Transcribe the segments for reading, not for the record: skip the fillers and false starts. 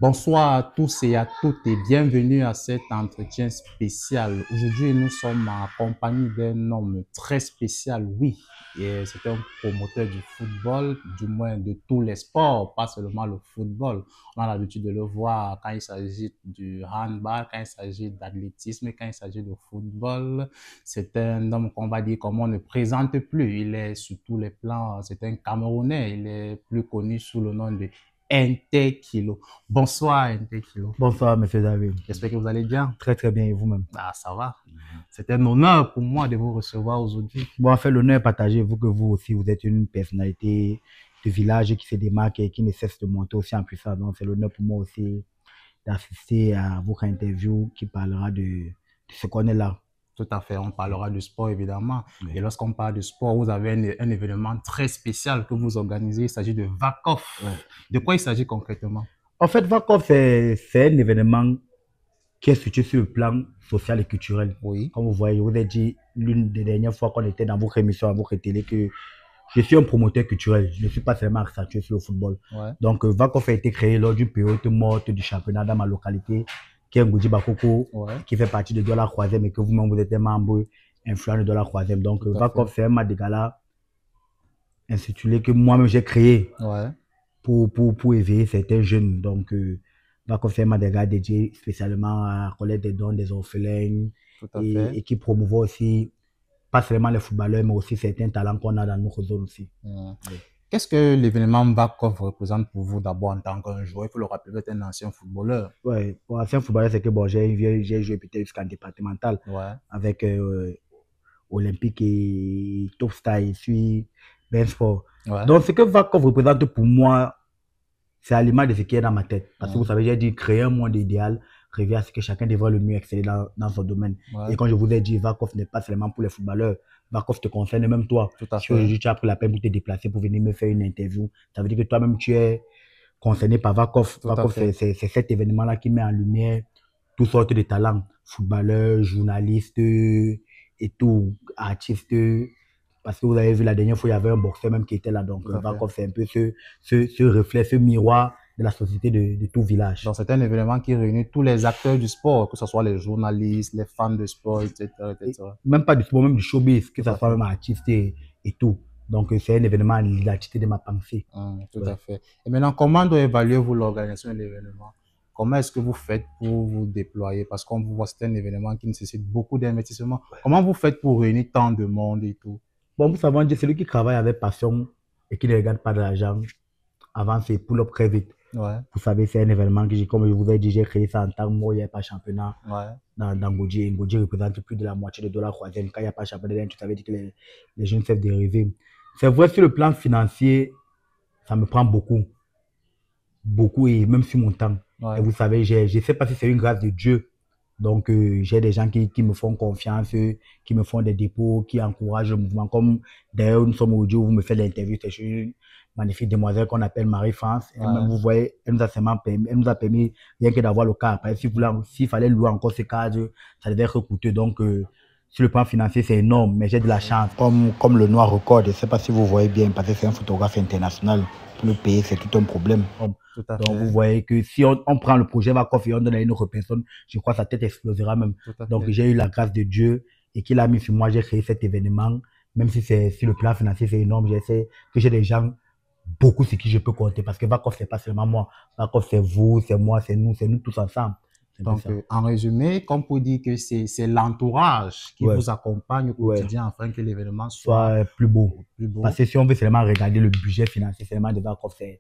Bonsoir à tous et à toutes et bienvenue à cet entretien spécial. Aujourd'hui, nous sommes en compagnie d'un homme très spécial, oui. Et c'est un promoteur du football, du moins de tous les sports, pas seulement le football. On a l'habitude de le voir quand il s'agit du handball, quand il s'agit d'athlétisme, quand il s'agit de football. C'est un homme qu'on va dire comme on ne présente plus. Il est sur tous les plans. C'est un Camerounais. Il est plus connu sous le nom de Inter-Kilo. Bonsoir, Inter-Kilo. Bonsoir, monsieur David. J'espère que vous allez bien. Très, très bien, et vous-même? Ah, ça va. C'est un honneur pour moi de vous recevoir aujourd'hui. Bon, en fait, l'honneur est partagé, vous que vous aussi, vous êtes une personnalité de village qui se démarque et qui ne cesse de monter aussi en puissance. Donc, c'est l'honneur pour moi aussi d'assister à votre interview qui parlera de ce qu'on est là. Tout à fait, on parlera de sport évidemment. Oui. Et lorsqu'on parle de sport, vous avez un événement très spécial que vous organisez. Il s'agit de VACOF. Ouais. De quoi il s'agit concrètement? En fait, VACOF, c'est un événement qui est situé sur le plan social et culturel. Oui. Comme vous voyez, je vous ai dit l'une des dernières fois qu'on était dans votre émission, à votre télé, que je suis un promoteur culturel. Je ne suis pas seulement accentué sur le football. Ouais. Donc, VACOF a été créé lors d'une période morte du championnat dans ma localité, qui est Ngoudji Bakoko, Ouais. qui fait partie de la Croisième et que vous-même, vous êtes un membre influent de la Croisième. Donc, Tout à VACOF, c'est un match de gala intitulé que moi-même j'ai créé Ouais. pour éveiller certains jeunes. Donc, VACOF, c'est un match de gala dédié spécialement à collecte des dons des orphelins Tout à fait. et qui promouvoit aussi pas seulement les footballeurs, mais aussi certains talents qu'on a dans notre zone aussi. Oui. Qu'est-ce que l'événement VACOF représente pour vous d'abord en tant qu'un joueur? Il faut le rappeler, vous êtes un ancien footballeur. Ouais, pour ancien footballeur, c'est que bon, j'ai joué peut-être jusqu'en départemental Ouais. avec Olympique et Top Star et puis Ben Sport. Ouais. Donc, ce que VACOF représente pour moi, c'est à l'image de ce qui est dans ma tête. Parce que vous savez, j'ai dit créer un monde idéal, rêver à ce que chacun devrait le mieux exceller dans son domaine. Ouais. Et quand je vous ai dit, VACOF n'est pas seulement pour les footballeurs, VACOF te concerne même toi. Tout à Si fait. aujourd'hui tu as pris la peine pour te déplacer pour venir me faire une interview, ça veut dire que toi-même tu es concerné par VACOF. Tout à VACOF, fait. c'est cet événement-là qui met en lumière toutes sortes de talents, footballeurs, journalistes et tout, artistes. Parce que vous avez vu la dernière fois, il y avait un boxeur même qui était là. Donc, Tout à fait. VACOF, c'est un peu ce reflet, ce miroir de la société de tout village. Donc, c'est un événement qui réunit tous les acteurs du sport, que ce soit les journalistes, les fans de sport, etc. etc. Même pas du sport, même du showbiz, que Tout à ce soit fait. même artiste et tout. Donc, c'est un événement à l'identité de ma pensée. Tout Ouais. à fait. Et maintenant, comment doit évaluer-vous l'organisation de l'événement? Comment est-ce que vous faites pour vous déployer? Parce qu'on vous voit, c'est un événement qui nécessite beaucoup d'investissement. Comment vous faites pour réunir tant de monde et tout? Bon, vous savez, on dit celui qui travaille avec passion et qui ne regarde pas de l'argent avance et pull up très vite. Ouais. Vous savez, c'est un événement que, comme je vous ai dit, j'ai créé ça en tant que moi, il n'y a pas de championnat Ouais. dans Ngoudji. Ngoudji représente plus de la moitié de la Croisième. Quand il n'y a pas de championnat, tu savais dire que les jeunes savent dériver. C'est vrai, sur le plan financier, ça me prend beaucoup. Beaucoup, et même sur mon temps. Ouais. Et vous savez, je ne sais pas si c'est une grâce de Dieu. Donc, j'ai des gens qui me font confiance, qui me font des dépôts, qui encouragent le mouvement. Comme d'ailleurs, nous sommes aujourd'hui où vous me faites l'interview, c'est une magnifique demoiselle qu'on appelle Marie-France. Ouais. Même, vous voyez, elle nous a permis rien que d'avoir le cadre. Après, s'il fallait louer encore ce cadre, ça devait être coûteux. Donc, sur le plan financier, c'est énorme, mais j'ai de la chance. Comme le Noir Record, je ne sais pas si vous voyez bien, parce que c'est un photographe international. Pour le payer, c'est tout un problème. Tout à Donc, fait. vous voyez que si on prend le projet VACOF et on donne à une autre personne, je crois que sa tête explosera même. Tout à Donc, fait. j'ai eu la grâce de Dieu et qu'il a mis sur moi, j'ai créé cet événement. Même si c'est sur le plan financier, c'est énorme. J'essaie que j'ai des gens, beaucoup sur qui je peux compter. Parce que VACOF, c'est pas seulement moi. VACOF, c'est vous, c'est moi, c'est nous tous ensemble. C'est un peu Donc, ça. en résumé, comme pour dire que c'est l'entourage qui Ouais. vous accompagne au Ouais. quotidien afin que l'événement soit Soit plus beau. plus beau. Parce que si on veut seulement regarder le budget financier seulement de VACOF, c'est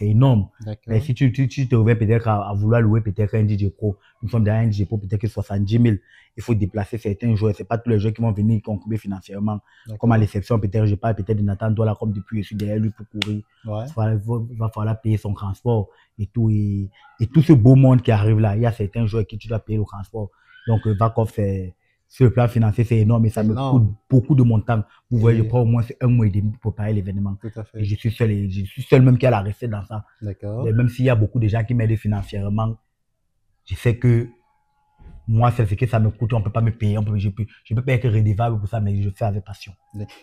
énorme. D'accord. Mais si tu te reviens peut-être à vouloir louer peut-être un DJ Pro, nous sommes derrière un DJ Pro peut-être que 70 000. Il faut déplacer certains joueurs. C'est pas tous les joueurs qui vont venir concourir financièrement. D'accord. Comme à l'exception, peut-être, je parle peut-être de Nathan Douala, comme depuis, je suis derrière lui pour courir. Ouais. Il va falloir payer son transport et tout. Et tout ce beau monde qui arrive là, il y a certains joueurs qui tu dois payer le transport. Donc, VACOF, sur le plan financier, c'est énorme et ça C'est me énorme. coûte beaucoup de mon temps. Vous voyez, Et- je prends au moins 1 mois et demi pour préparer l'événement. Tout à Et fait. je suis seul même qui a la recette dans ça. D'accord. Et même s'il y a beaucoup de gens qui m'aident financièrement, je sais que Moi, c'est ce que ça me coûte, on ne peut pas me payer, je peux pas être redevable pour ça, mais je fais avec passion.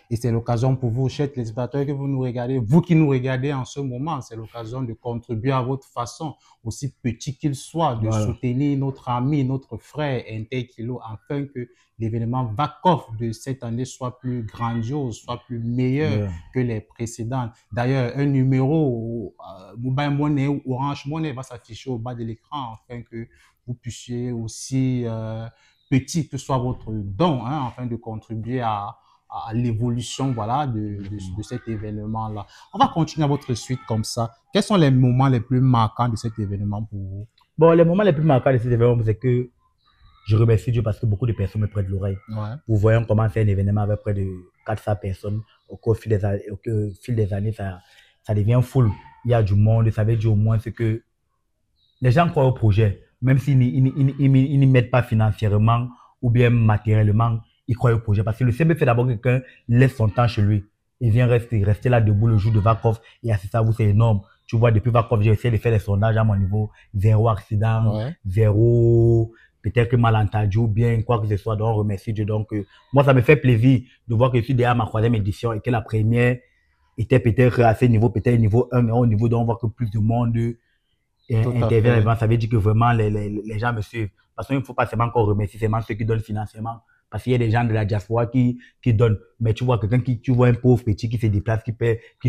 Et c'est l'occasion pour vous, chers téléspectateurs, que vous nous regardez, vous qui nous regardez en ce moment, c'est l'occasion de contribuer à votre façon, aussi petit qu'il soit, de soutenir notre ami, notre frère Interkilo, afin que l'événement VACOF de cette année soit plus grandiose, soit plus meilleur que les précédents. D'ailleurs, un numéro Mobile Money ou Orange Money va s'afficher au bas de l'écran afin que vous puissiez aussi, petit que soit votre don, hein, afin de contribuer à l'évolution, voilà, de cet événement-là. On va continuer à votre suite comme ça. Quels sont les moments les plus marquants de cet événement pour vous? Bon, les moments les plus marquants de cet événement, c'est que je remercie Dieu parce que beaucoup de personnes me prêtent l'oreille. Vous voyez, on commence un événement avec près de 400 personnes. Au fil des années, ça devient full. Il y a du monde. Ça veut dire au moins que les gens croient au projet. Même s'ils n'y mettent pas financièrement ou bien matériellement, ils croient au projet. Parce que le simple fait d'abord que quelqu'un laisse son temps chez lui. Il vient rester là debout le jour de VACOF et assister à vous, c'est énorme. Tu vois, depuis VACOF, j'ai essayé de faire des sondages à mon niveau. 0 accident, 0 peut-être que malentendu ou bien quoi que ce soit. Donc, remercie Dieu. Donc, moi, ça me fait plaisir de voir que je suis derrière ma 3e édition et que la première était peut-être à ce niveau, peut-être niveau 1, mais au niveau dont on voit que plus de monde intervient. Ça veut dire que vraiment, les gens me suivent. Parce qu'il ne faut pas seulement encore remercier seulement ceux qui donnent financièrement. Parce qu'il y a des gens de la diaspora qui donnent. Mais tu vois quelqu'un tu vois un pauvre petit qui se déplace, qui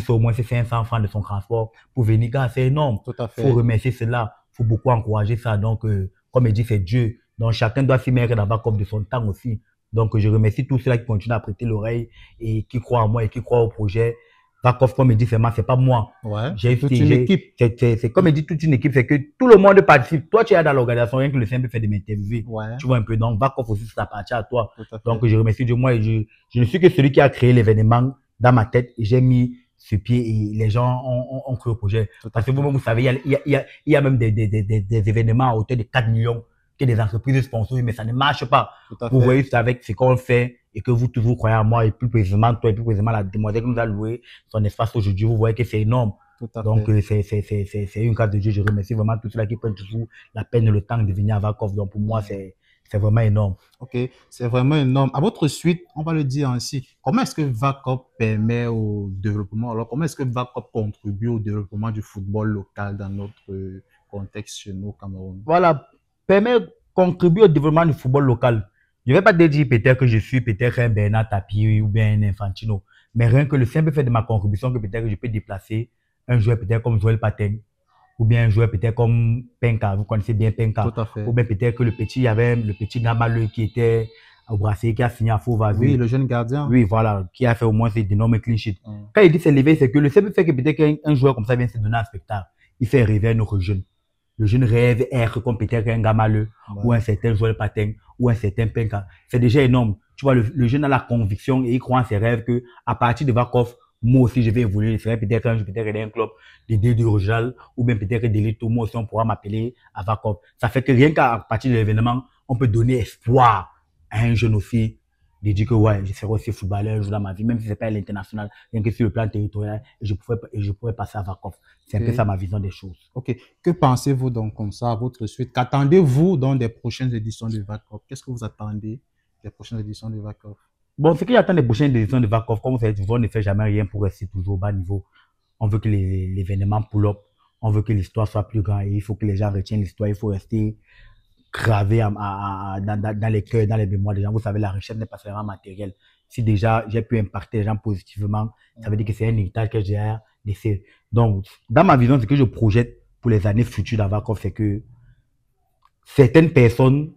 fait au moins 500 francs de son transport pour venir. C'est énorme. Il faut remercier cela. Il faut beaucoup encourager ça. Donc, comme je dis, c'est Dieu. Donc, chacun doit s'y mettre dans VACOF de son temps aussi. Donc, je remercie tous ceux-là qui continuent à prêter l'oreille et qui croient en moi et qui croient au projet. VACOF, comme je dis, c'est pas moi. J'ai toute une équipe. C'est comme je dis, toute une équipe, c'est que tout le monde participe. Toi, tu es dans l'organisation, rien que le simple fait de m'interviewer. Tu vois un peu. Donc, VACOF aussi, ça appartient à toi. Donc, je remercie Dieu. Moi, je ne suis que celui qui a créé l'événement dans ma tête et j'ai mis ce pied et les gens ont cru au projet. Parce que vous-même, vous savez, il y a même des événements à hauteur de 4 millions que des entreprises sponsorisent, mais ça ne marche pas. Vous voyez, c'est avec ce qu'on fait et que vous toujours croyez en moi et plus précisément toi et plus précisément la demoiselle qui nous a loué son espace aujourd'hui, vous voyez que c'est énorme. Donc, c'est une grâce de Dieu. Je remercie vraiment tous ceux-là qui prennent toujours la peine et le temps de venir à VACOF. Donc, pour moi, c'est vraiment énorme. Ok, c'est vraiment énorme. À votre suite, on va le dire ainsi. Comment est-ce que VACOF permet au développement, alors comment est-ce que VACOF contribue au développement du football local dans notre contexte chez nous au Cameroun? Voilà, contribuer au développement du football local. Je ne vais pas te dire peut-être que je suis peut-être un Bernard Tapie ou bien un Infantino, mais rien que le simple fait de ma contribution que peut-être je peux déplacer un joueur peut-être comme Joël Paten ou bien un joueur peut-être comme Penka, vous connaissez bien Penka, ou bien peut-être que il y avait le petit Gamaleux qui était au Brassé, qui a signé à Fauva. Oui, le jeune gardien. Oui, voilà, qui a fait au moins d'énormes clean sheets. Quand il dit c'est levé, c'est que le simple fait que peut-être qu'un joueur comme ça vient se donner un spectacle, il fait rêver à notre jeune. Le jeune rêve être comme peut-être un Gamaleux ou un certain Joël Paten ou un certain Penka. C'est déjà énorme. Tu vois, le jeune a la conviction et il croit en ses rêves que à partir de VACOF, moi aussi je vais évoluer. C'est peut-être un club de D2 Rojal ou bien peut-être d'élite. Moi aussi on pourra m'appeler à VACOF. Ça fait que rien qu'à partir de l'événement, on peut donner espoir à un jeune aussi de dire que ouais, je serai aussi footballeur un jour dans ma vie, même si c'est pas à l'international, rien que sur le plan territorial, et je pourrais passer à VACOF. C'est un peu ça ma vision des choses. Ok. Que pensez-vous donc comme ça à votre suite? Qu'attendez-vous dans des prochaines éditions de VACOF? Qu'est-ce que vous attendez des prochaines éditions de VACOF? Bon, ce qui attend des prochaines éditions de VACOF, comme vous savez, on ne fait jamais rien pour rester toujours au bas niveau. On veut que l'événement pull up, on veut que l'histoire soit plus grande, et il faut que les gens retiennent l'histoire, il faut rester gravé dans les cœurs, dans les mémoires des gens. Vous savez, la richesse n'est pas seulement matérielle. Si déjà j'ai pu impacter les gens positivement, ça veut dire que c'est un héritage que j'ai à laisser. Donc, dans ma vision, ce que je projette pour les années futures dans VACOF, c'est que certaines personnes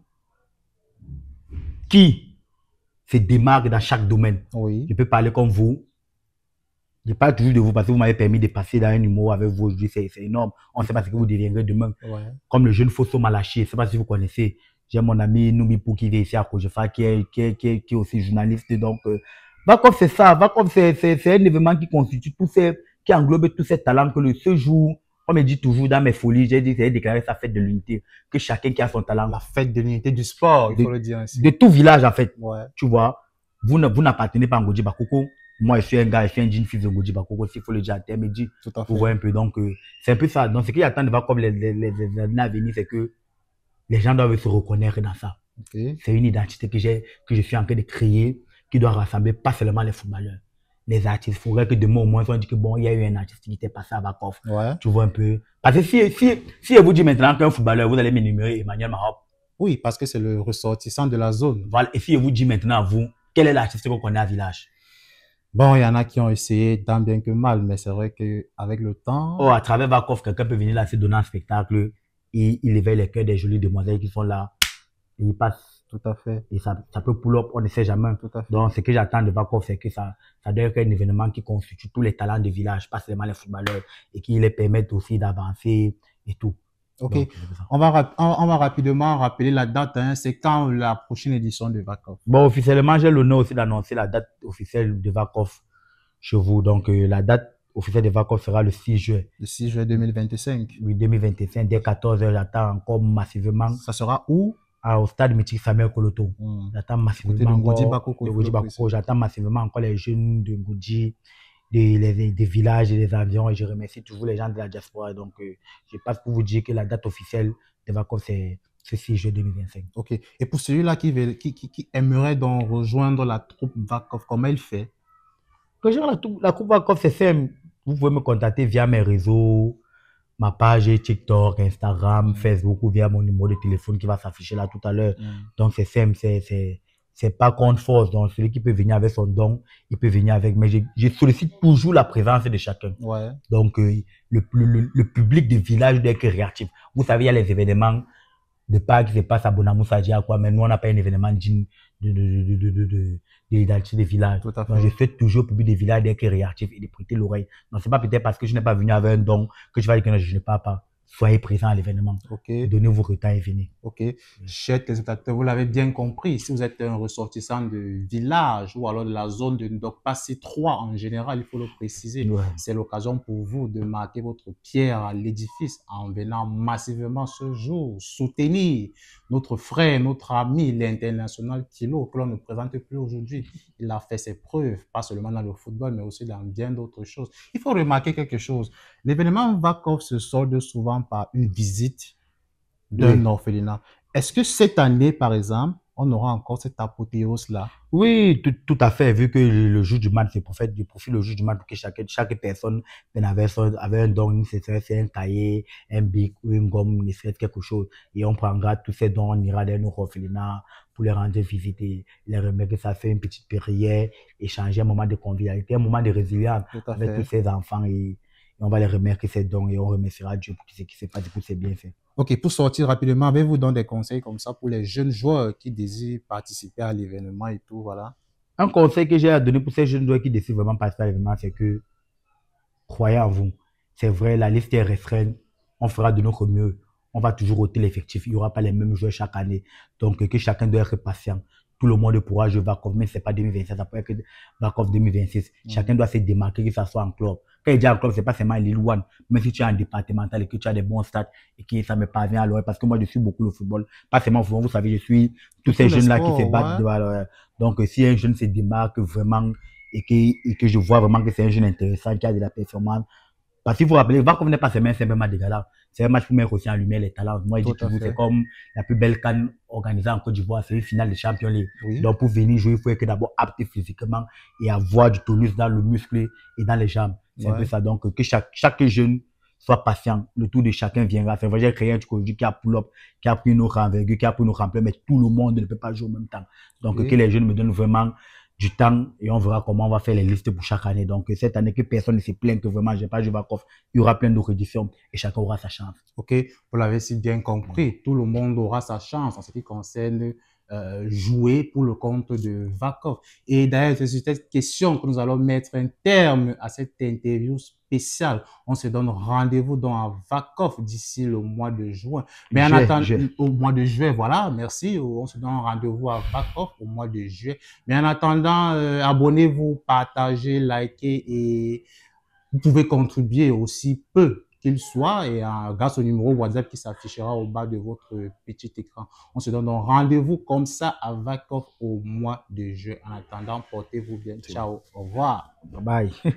qui se démarquent dans chaque domaine, je peux parler comme vous. Je parle toujours de vous parce que vous m'avez permis de passer dans un numéro avec vous aujourd'hui, c'est énorme. On ne sait pas ce que vous deviendrez demain. Comme le jeune Fosso Malachi, je ne sais pas si vous connaissez. J'ai mon ami Noumipou qui est ici à Kojefa, qui est aussi journaliste. Donc, VACOF, c'est ça. VACOF, c'est un événement qui constitue qui englobe tous ces talents que ce jour, comme je dis toujours dans mes folies, j'ai déclaré sa fête de l'unité, que chacun qui a son talent. La fête de l'unité du sport, il faut le dire ainsi. De tout village, en fait. Tu vois, vous n'appartenez pas à Ngoji Bakoko. Moi, je suis un gars, je suis un jeune fils de Ngoji Bakoko, s'il faut le dire à terme, vous voyez un peu. Donc, c'est un peu ça. Donc, ce qu'il attend de VACOF les années à venir, c'est que les gens doivent se reconnaître dans ça. Ok. C'est une identité que je suis en train de créer, qui doit rassembler pas seulement les footballeurs, les artistes. Il faudrait que demain, au moins, on dit que bon, il y a eu un artiste qui était passé à Vakov. Ouais. Tu vois un peu. Parce que si je vous dis maintenant qu'un footballeur, vous allez m'énumérer Emmanuel Mahop. Oui, parce que c'est le ressortissant de la zone. Voilà. Et si je vous dis maintenant, vous, quel est l'artiste qu'on connaît à Village? Bon, il y en a qui ont essayé tant bien que mal, mais c'est vrai qu'avec le temps, Oh, à travers Vakov, quelqu'un peut venir là, se donner un spectacle, il éveille les cœurs des jolies demoiselles qui sont là, et il passe. tout à fait, Et ça peut pull up, on ne sait jamais. tout à fait. Donc, ce que j'attends de Vakov, c'est que ça doit être un événement qui constitue tous les talents du village, pas seulement les footballeurs, et qui les permettent aussi d'avancer et tout. Ok, Donc, on va rapidement rappeler la date, hein. C'est quand la prochaine édition de Vakov? bon, officiellement, j'ai l'honneur aussi d'annoncer la date officielle de Vakov chez vous. Donc, la date officielle de Vakov sera le 6 juin. Le 6 juin 2025. Oui, 2025, dès 14h, j'attends encore massivement. Ça sera où? Au stade mythique Samuel Koloto. J'attends massivement encore j'attends massivement encore les jeunes de Ngoudji, des villages et des avions, et je remercie toujours les gens de la diaspora. Donc, je passe pour vous dire que la date officielle des vacances, c'est 6 juin 2025. Ok. Et pour celui-là qui aimerait donc rejoindre la troupe Vakov, comment il fait? Rejoindre la troupe vacances, c'est simple. Vous pouvez me contacter via mes réseaux, ma page TikTok, Instagram, Facebook, ou via mon numéro de téléphone qui va s'afficher là tout à l'heure. Donc, c'est simple, c'est pas contre force. Donc, celui qui peut venir avec son don, il peut venir avec. Mais je sollicite toujours la présence de chacun. Ouais. Donc, le public du village doit être réactif. Vous savez, il y a les événements de Pâques qui se passent à Bonamoussadi, à quoi, mais nous, on n'a pas un événement digne de l'identité des villages. Tout à fait. Donc, je souhaite toujours au public des villages d'être réactif et de prêter l'oreille. Donc, c'est pas peut-être parce que je n'ai pas venu avec un don que je vais dire que non, je ne pars pas. Soyez présents à l'événement. Ok. Donnez vos retards et venez. Ok. Chers téléspectateurs, vous l'avez bien compris. Si vous êtes un ressortissant de village ou alors de la zone de Ndok Passy 3 en général, il faut le préciser. Ouais. C'est l'occasion pour vous de marquer votre pierre à l'édifice en venant massivement ce jour soutenir notre frère, notre ami, l'international Kilo, que l'on ne présente plus aujourd'hui. Il a fait ses preuves, pas seulement dans le football, mais aussi dans bien d'autres choses. Il faut remarquer quelque chose. L'événement Vakov se solde souvent par une visite d'un orphelinat. Est-ce que cette année, par exemple, on aura encore cette apothéose-là? Oui, tout à fait. Vu que le jour du match, c'est pour faire du profit le jour du match pour que chaque personne avait un don, c'est un cahier, un bic ou une gomme, ne serait quelque chose. Et on prendra tous ces dons, on ira dans nos orphelinats pour les rendre visiter, les remettre, que ça fait une petite prière, échanger un moment de convivialité, un moment de résilience avec tous ces enfants et on va les remercier ces dons et on remerciera Dieu pour ce qui s'est passé, pour ses bienfaits. Ok, pour sortir rapidement, avez-vous donc des conseils comme ça pour les jeunes joueurs qui désirent participer à l'événement et tout, voilà? Un conseil que j'ai à donner pour ces jeunes joueurs qui décident vraiment de participer à l'événement, c'est que croyez en vous. C'est vrai, la liste est restreinte. On fera de notre mieux. On va toujours ôter l'effectif. Il n'y aura pas les mêmes joueurs chaque année. Donc, que chacun doit être patient. Tout le monde pourra jouer Vakov, mais ce n'est pas 2027, ça peut être Vakov 2026. Chacun doit se démarquer, que ce soit en club. Quand il dit en club, ce n'est pas seulement Lille One, même si tu es en départemental et que tu as des bons stats et que ça me parvient à l'oreille, parce que moi, je suis beaucoup le football. Pas seulement le football, vous savez, je suis tous ces jeunes-là qui se battent. Ouais. Donc, si un jeune se démarque vraiment et que je vois vraiment que c'est un jeune intéressant, qui a de la performance, parce qu'il faut rappeler, Vakov n'est pas seulement un match de gala. C'est un match pour mettre aussi en lumière les talents. Moi, je dis toujours, c'est comme la plus belle CAN organisée en Côte d'Ivoire, c'est une finale de Champions League. Oui. Donc, pour venir jouer, il faut être d'abord apte physiquement et avoir du tonus dans le muscle et dans les jambes. C'est un peu ça. Donc, que chaque jeune soit patient. Le tour de chacun viendra. C'est vrai, j'ai créé un truc qui a pull-up, qui a pris nos envergure, qui a pris nos remplir, mais tout le monde ne peut pas jouer en même temps. Donc, que les jeunes me donnent vraiment du temps et on verra comment on va faire les listes pour chaque année. Donc, cette année, que personne ne se plaint que vraiment, j'ai pas joué Vakov, il y aura plein d'autres éditions et chacun aura sa chance. Ok, vous l'avez si bien compris. Tout le monde aura sa chance en ce qui concerne jouer pour le compte de Vakov. Et d'ailleurs, c'est sur cette question que nous allons mettre un terme à cette interview spéciale. On se donne rendez-vous dans Vakov d'ici le mois de juin. Mais en attendant, au mois de juillet, voilà, merci. On se donne rendez-vous à Vakov au mois de juillet. Mais en attendant, abonnez-vous, partagez, likez et vous pouvez contribuer aussi peu qu'il soit et grâce au numéro WhatsApp qui s'affichera au bas de votre petit écran. On se donne donc rendez-vous comme ça à Vakov au mois de juin. En attendant, portez-vous bien. Ciao. Au revoir. Bye bye.